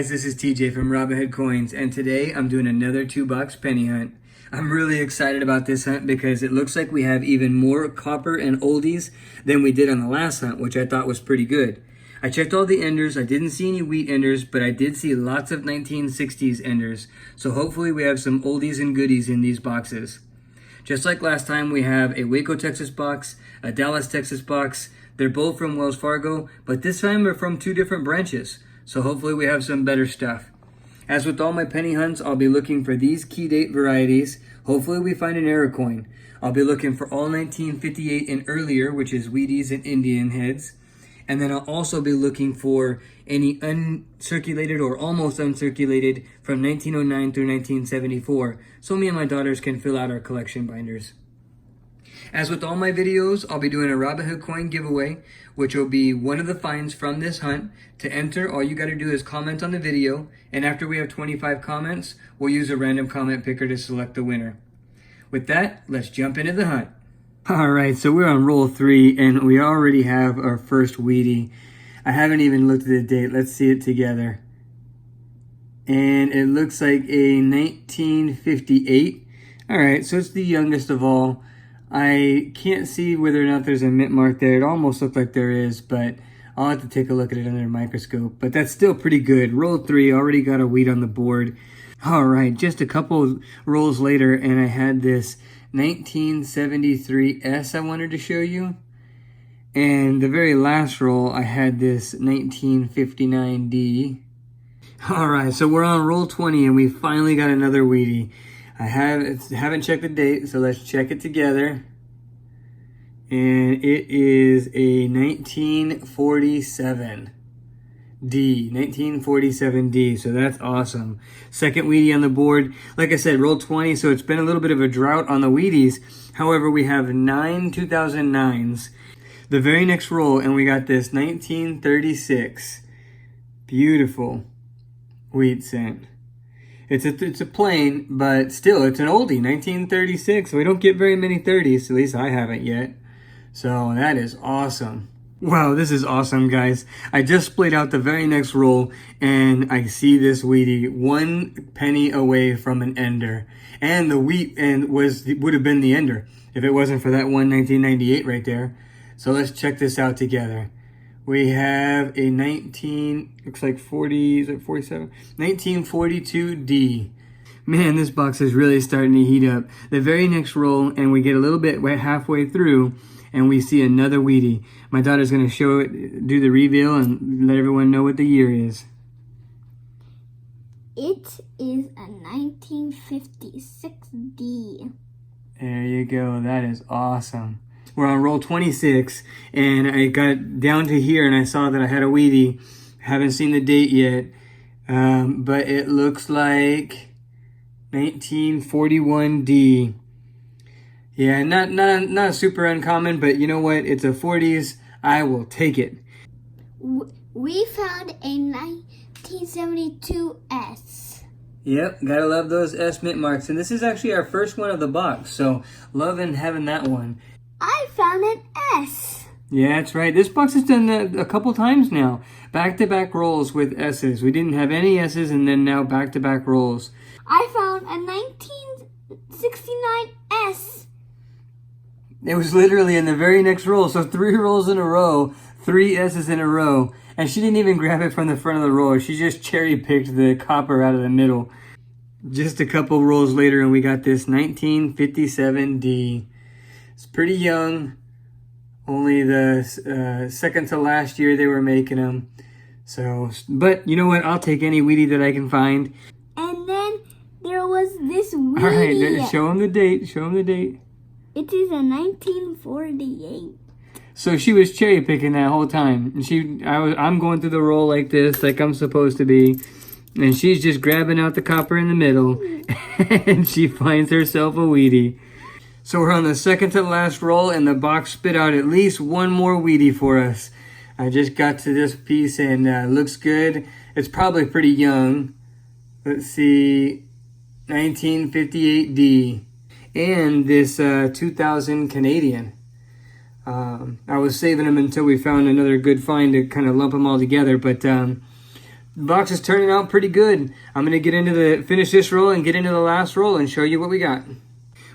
guys, this is TJ from Robinhood Coins, and today I'm doing another 2-box penny hunt. I'm really excited about this hunt because it looks like we have even more copper and oldies than we did on the last hunt, which I thought was pretty good. I checked all the enders. I didn't see any wheat enders, but I did see lots of 1960s enders. So hopefully we have some oldies and goodies in these boxes. Just like last time, we have a Waco, Texas box, a Dallas, Texas box. They're both from Wells Fargo, but this time they're from 2 different branches. So hopefully we have some better stuff. As with all my penny hunts, I'll be looking for these key date varieties. Hopefully we find an error coin. I'll be looking for all 1958 and earlier, which is Wheaties and Indian heads. And then I'll also be looking for any uncirculated or almost uncirculated from 1909 through 1974, so me and my daughters can fill out our collection binders. As with all my videos, I'll be doing a Robinhood coin giveaway, which will be one of the finds from this hunt. To enter, all you got to do is comment on the video, and after we have 25 comments, we'll use a random comment picker to select the winner. With that, let's jump into the hunt. All right, so we're on roll 3, and we already have our first Wheatie. I haven't even looked at the date. Let's see it together. And it looks like a 1958. All right, so it's the youngest of all. I can't see whether or not there's a mint mark there. It almost looked like there is, but I'll have to take a look at it under a microscope. But that's still pretty good. Roll 3, already got a wheat on the board. All right, just a couple rolls later, and I had this 1973S I wanted to show you. And the very last roll, I had this 1959D. All right, so we're on roll 20, and we finally got another Wheatie. I haven't checked the date, so let's check it together. And it is a 1947D. 1947D, so that's awesome. Second Wheatie on the board. Like I said, roll 20, so it's been a little bit of a drought on the Wheaties. However, we have 9 2009s. The very next roll, and we got this 1936. Beautiful wheat cent. It's a plain, but still, it's an oldie, 1936. We don't get very many 30s, at least I haven't yet. So that is awesome. Wow, this is awesome, guys. I just split out the very next roll, and I see this Wheatie 1 penny away from an ender. And the wheat would have been the ender if it wasn't for that one 1998 right there. So let's check this out together. We have a 1942D. Man, this box is really starting to heat up. The very next roll, and we get a little bit halfway through, and we see another Wheatie. My daughter's going to show it, do the reveal, and let everyone know what the year is. It is a 1956D. There you go. That is awesome. We're on roll 26, and I got down to here, and I saw that I had a Wheatie. Haven't seen the date yet, but it looks like 1941D. Yeah, not super uncommon, but you know what? It's a 40s. I will take it. We found a 1972S. Yep, gotta love those S mint marks, and this is actually our first one of the box, so loving having that one. I found an S. Yeah, that's right. This box has done that a couple times now. Back-to-back rolls with S's. We didn't have any S's, and then now back-to-back rolls. I found a 1969S. It was literally in the very next roll. So 3 rolls in a row, 3 S's in a row. And she didn't even grab it from the front of the roll. She just cherry-picked the copper out of the middle. Just a couple rolls later, and we got this 1957D. It's pretty young. Only the second to last year they were making them. So, but you know what? I'll take any Wheatie that I can find. And then there was this Wheatie. All right, show them the date. Show them the date. It is a 1948. So she was cherry picking that whole time. And I'm going through the roll like this, like I'm supposed to be. And she's just grabbing out the copper in the middle. And she finds herself a Wheatie. So we're on the second to last roll, and the box spit out at least one more Wheatie for us. I just got to this piece, and looks good. It's probably pretty young. Let's see, 1958D. And this 2000 Canadian. I was saving them until we found another good find to kind of lump them all together, but The box is turning out pretty good. I'm going to finish this roll and get into the last roll and show you what we got.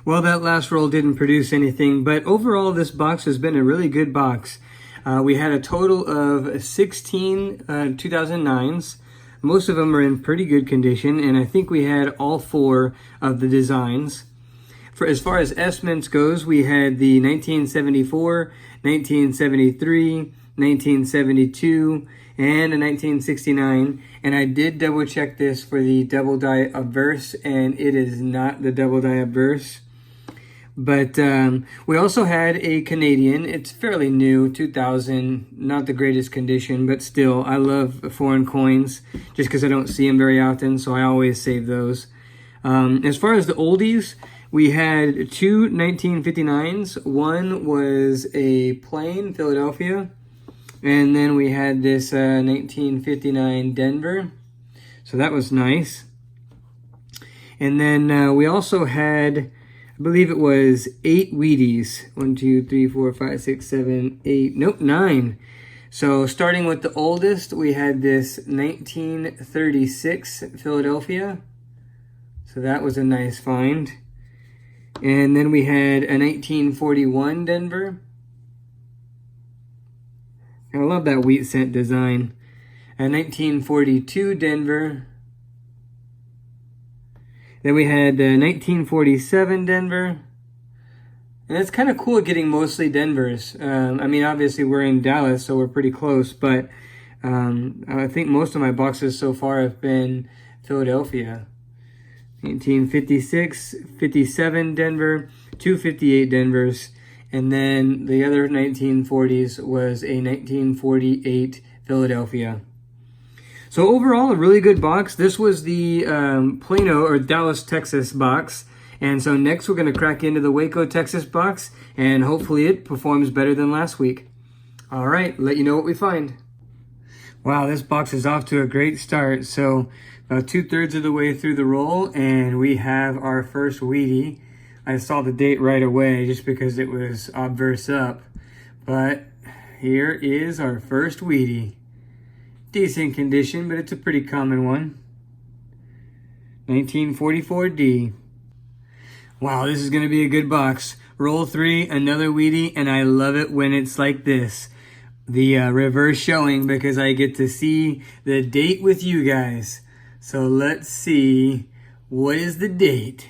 Well, that last roll didn't produce anything, but overall this box has been a really good box. We had a total of 16 2009s. Most of them are in pretty good condition, and I think we had all 4 of the designs. For as far as S mints goes, we had the 1974, 1973, 1972, and a 1969. And I did double check this for the double die obverse, and it is not the double die obverse. But we also had a Canadian. It's fairly new, 2000, not the greatest condition, but still, I love foreign coins just because I don't see them very often, so I always save those. As far as the oldies, we had 2 1959s. One was a plain Philadelphia, and then we had this 1959 Denver, so that was nice. And then we also had, I believe it was 8 Wheaties. 1, 2, 3, 4, 5, 6, 7, 8. Nope, 9. So starting with the oldest, we had this 1936 Philadelphia. So that was a nice find. And then we had a 1941 Denver. I love that wheat cent design. A 1942 Denver. Then we had 1947 Denver. And it's kind of cool getting mostly Denvers. I mean, obviously we're in Dallas, so we're pretty close. But I think most of my boxes so far have been Philadelphia. 1956, 57 Denver, 258 Denvers. And then the other 1940s was a 1948 Philadelphia. So overall, a really good box. This was the Plano or Dallas, Texas box. And so next we're going to crack into the Waco, Texas box, and hopefully it performs better than last week. All right, let you know what we find. Wow, this box is off to a great start. So about 2/3 of the way through the roll, and we have our first Wheatie. I saw the date right away just because it was obverse up. But here is our first Wheatie. Decent condition, but it's a pretty common one. 1944D. Wow, this is going to be a good box. Roll 3, another Wheatie, and I love it when it's like this. The reverse showing, because I get to see the date with you guys. So let's see, what is the date?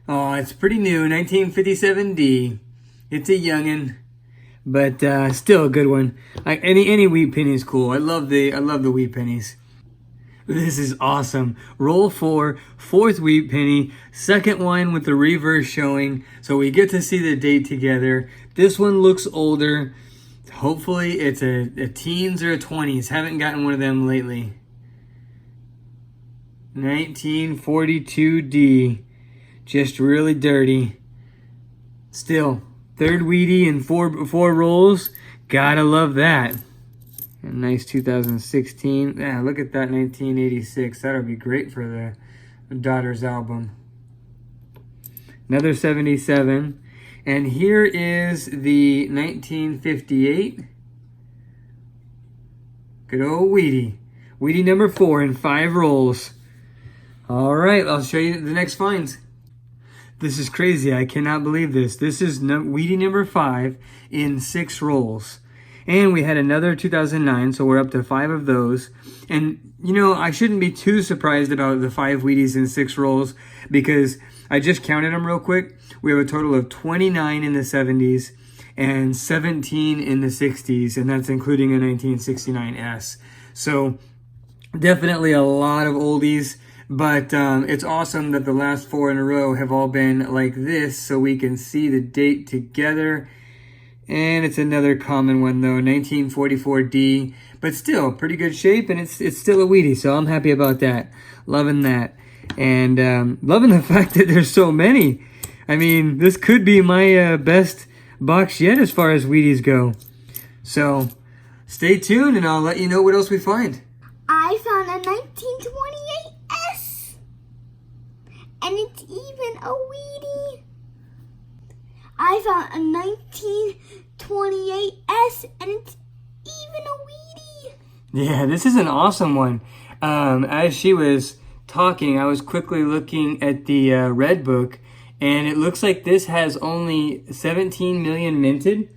Oh, it's pretty new, 1957D. It's a youngin'. But still a good one. Any wheat penny is cool. I love the wheat pennies. This is awesome. Roll 4, 4th wheat penny, second one with the reverse showing. So we get to see the date together. This one looks older. Hopefully it's a teens or a 20s. Haven't gotten one of them lately. 1942D. Just really dirty. Still. 3rd Wheatie in four rolls. Gotta love that. A nice 2016. Yeah, look at that 1986. That'll be great for the Daughter's album. Another 77. And here is the 1958. Good old Wheatie. Wheatie number 4 in 5 rolls. All right, I'll show you the next finds. This is crazy. I cannot believe this. This is Wheatie number 5 in 6 rolls. And we had another 2009, so we're up to 5 of those. And, you know, I shouldn't be too surprised about the 5 Wheaties in 6 rolls because I just counted them real quick. We have a total of 29 in the 70s and 17 in the 60s, and that's including a 1969S. So definitely a lot of oldies. But it's awesome that the last 4 in a row have all been like this so we can see the date together. And it's another common one though, 1944D. But still, pretty good shape, and it's still a Wheatie, so I'm happy about that. Loving that. And loving the fact that there's so many. I mean, this could be my best box yet as far as Wheaties go. So stay tuned and I'll let you know what else we find. I found a 1928S. And it's even a Wheatie. I found a 1928S and it's even a Wheatie. Yeah, this is an awesome one. As she was talking, I was quickly looking at the red book, and it looks like this has only 17 million minted,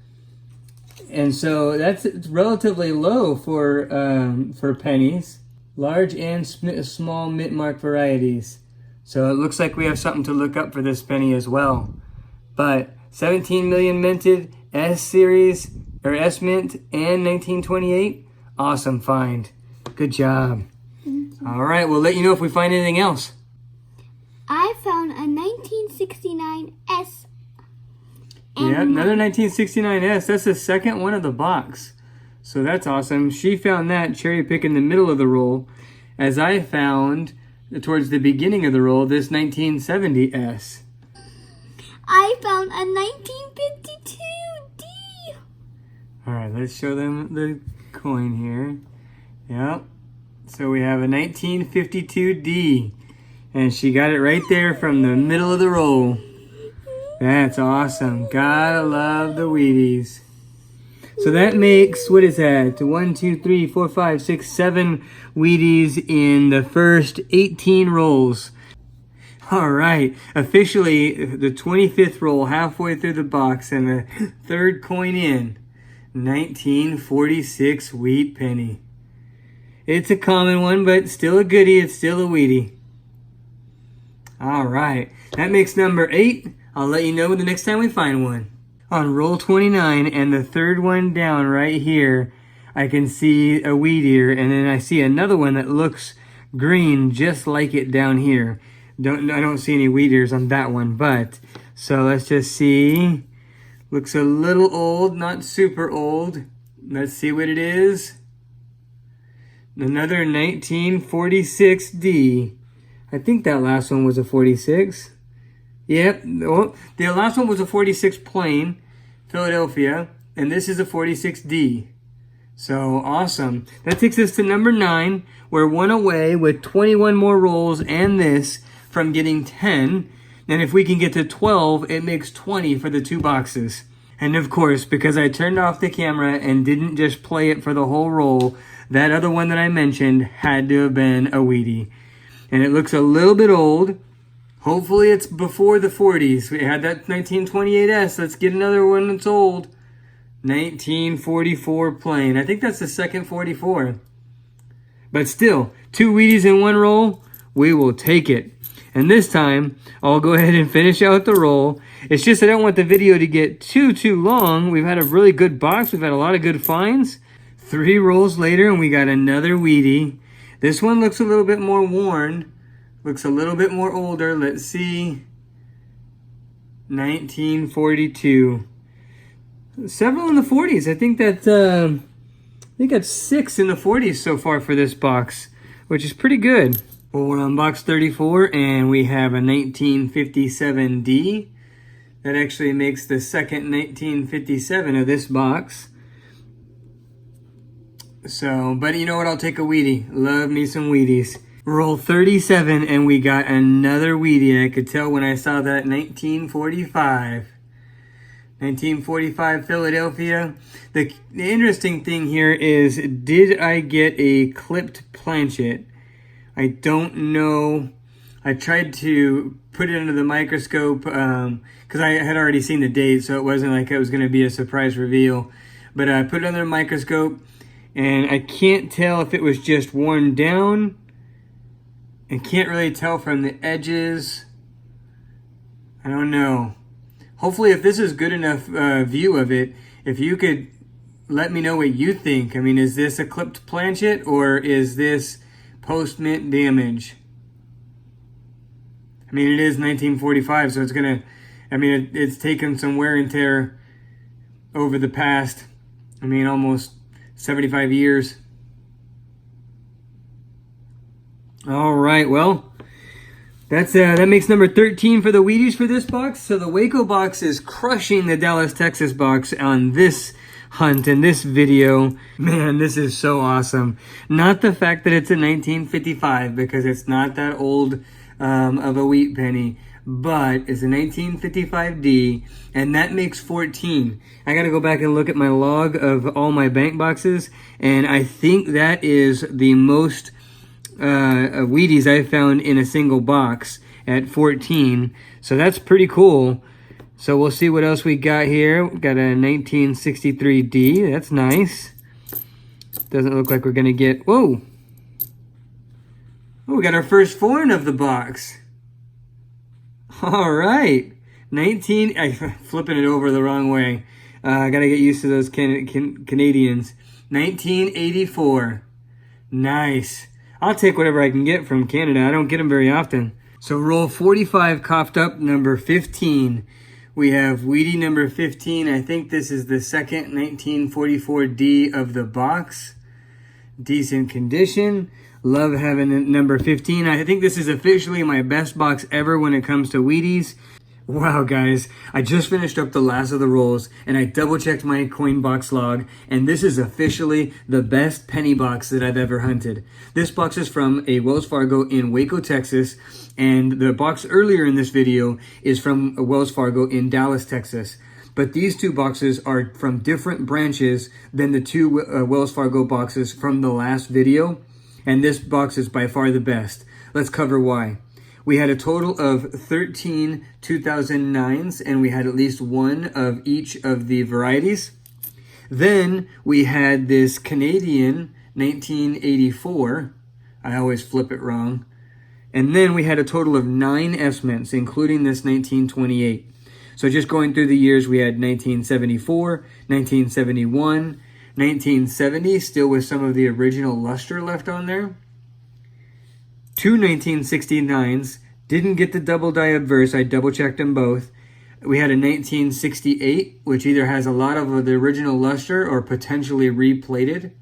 and so it's relatively low for pennies, large and small mint mark varieties. So it looks like we have something to look up for this penny as well. But 17 million minted, S series or S mint, and 1928. Awesome find. Good job. All right, we'll let you know if we find anything else. I found a 1969 S. Yeah, another 1969 S. That's the second one of the box. So that's awesome. She found that cherry pick in the middle of the roll, as I found towards the beginning of the roll this 1970 S. I found a 1952 D. All right, let's show them the coin here. Yep. So we have a 1952 D, and she got it right there from the middle of the roll. That's awesome. Gotta love the Wheaties. So that makes, what is that? 1, 2, 3, 4, 5, 6, 7 Wheaties in the first 18 rolls. All right, officially the 25th roll, halfway through the box, and the third coin in. 1946 wheat penny. It's a common one, but still a goodie. It's still a Wheatie. All right, that makes number 8. I'll let you know the next time we find one. On roll 29 and the third one down right here, I can see a wheat ear, and then I see another one that looks green just like it down here. I don't see any wheat ears on that one, but so let's just see. Looks a little old, not super old. Let's see what it is. Another 1946 D. I think that last one was a 46. Yep. Well, the last one was a 46 plain, Philadelphia, and this is a 46D. So awesome. That takes us to number 9. We're one away with 21 more rolls and this from getting 10. And if we can get to 12, it makes 20 for the 2 boxes. And of course, because I turned off the camera and didn't just play it for the whole roll, that other one that I mentioned had to have been a Wheatie. And it looks a little bit old. Hopefully it's before the 40s. We had that 1928S. Let's get another one that's old. 1944 plain. I think that's the second 44. But still, 2 Wheaties in one roll, we will take it. And this time, I'll go ahead and finish out the roll. It's just I don't want the video to get too long. We've had a really good box. We've had a lot of good finds. 3 rolls later, and we got another Wheatie. This one looks a little bit more worn. Looks a little bit more older. Let's see. 1942. Several in the 40s. I think that's 6 in the 40s so far for this box, which is pretty good. Well, we're on box 34, and we have a 1957D. That actually makes the second 1957 of this box. So, but you know what? I'll take a Wheatie. Love me some Wheaties. Roll 37, and we got another Wheatie. I could tell when I saw that 1945. 1945 Philadelphia. The interesting thing here is, did I get a clipped planchet? I don't know. I tried to put it under the microscope because I had already seen the date, so it wasn't like it was going to be a surprise reveal. But I put it under the microscope, and I can't tell if it was just worn down. I can't really tell from the edges. I don't know. Hopefully, if this is good enough view of it, if you could let me know what you think. I mean, is this a clipped planchet or is this post-mint damage? I mean, it is 1945, so it's gonna, I mean, it's taken some wear and tear over the past, I mean, almost 75 years. All right, well, that makes number 13 for the Wheaties for this box. So the Waco box is crushing the Dallas, Texas box on this hunt in this video. Man, this is so awesome. Not the fact that it's a 1955, because it's not that old of a wheat penny, but it's a 1955D, and that makes 14. I gotta go back and look at my log of all my bank boxes, and I think that is the most Wheaties I've found in a single box at 14. So that's pretty cool. So we'll see what else we got here. We got a 1963D. That's nice. Doesn't look like we're gonna get, whoa. Oh, we got our first foreign of the box. All right, I'm flipping it over the wrong way. I gotta get used to those Canadians. 1984. Nice. I'll take whatever I can get from Canada. I don't get them very often. So roll 45 coughed up, number 15. We have Wheatie number 15. I think this is the second 1944D of the box. Decent condition. Love having it number 15. I think this is officially my best box ever when it comes to Wheaties. Wow, guys, I just finished up the last of the rolls, and I double-checked my coin box log, and this is officially the best penny box that I've ever hunted. This box is from a Wells Fargo in Waco, Texas, and the box earlier in this video is from a Wells Fargo in Dallas, Texas. But these two boxes are from different branches than the two Wells Fargo boxes from the last video. And this box is by far the best. Let's cover why. We had a total of 13 2009s, and we had at least one of each of the varieties. Then we had this Canadian 1984. I always flip it wrong. And then we had a total of 9 S-mints, including this 1928. So just going through the years, we had 1974, 1971, 1970, still with some of the original luster left on there. 2 1969s, didn't get the double die obverse, I double checked them both. We had a 1968, which either has a lot of the original luster or potentially replated.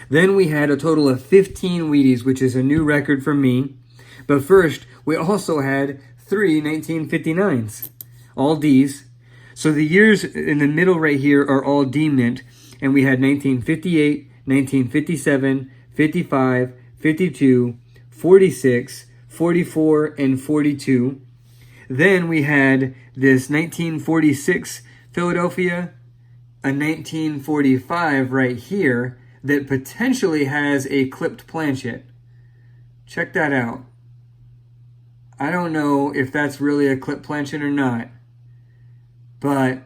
Then we had a total of 15 Wheaties, which is a new record for me. But first, we also had 3 1959s, all Ds. So the years in the middle right here are all D mint, and we had 1958, 1957, 55, 52, 46, 44, and 42. Then we had this 1946 Philadelphia, a 1945 right here that potentially has a clipped planchet. Check that out. I don't know if that's really a clipped planchet or not, but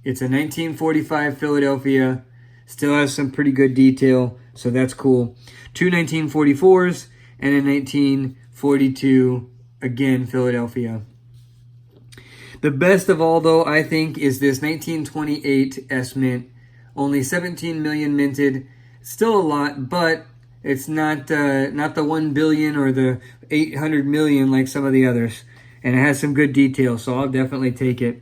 it's a 1945 Philadelphia, still has some pretty good detail, so that's cool. 2 1944s and a 1942, again, Philadelphia. The best of all, though, I think, is this 1928 S-Mint. Only 17 million minted, still a lot, but it's not the 1 billion or the 800 million like some of the others. And it has some good detail, so I'll definitely take it.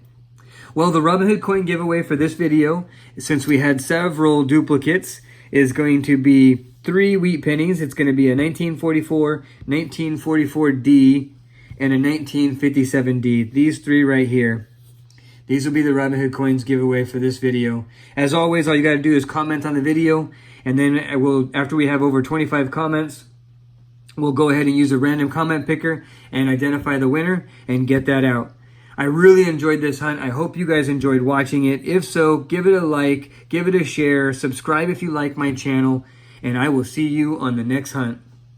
Well, the Robinhood coin giveaway for this video, since we had several duplicates, is going to be 3 wheat pennies. It's going to be a 1944, 1944D, and a 1957D. These 3 right here. These will be the Robinhood coins giveaway for this video. As always, all you got to do is comment on the video, and then after we have over 25 comments, we'll go ahead and use a random comment picker and identify the winner and get that out. I really enjoyed this hunt. I hope you guys enjoyed watching it. If so, give it a like, give it a share, subscribe if you like my channel, and I will see you on the next hunt.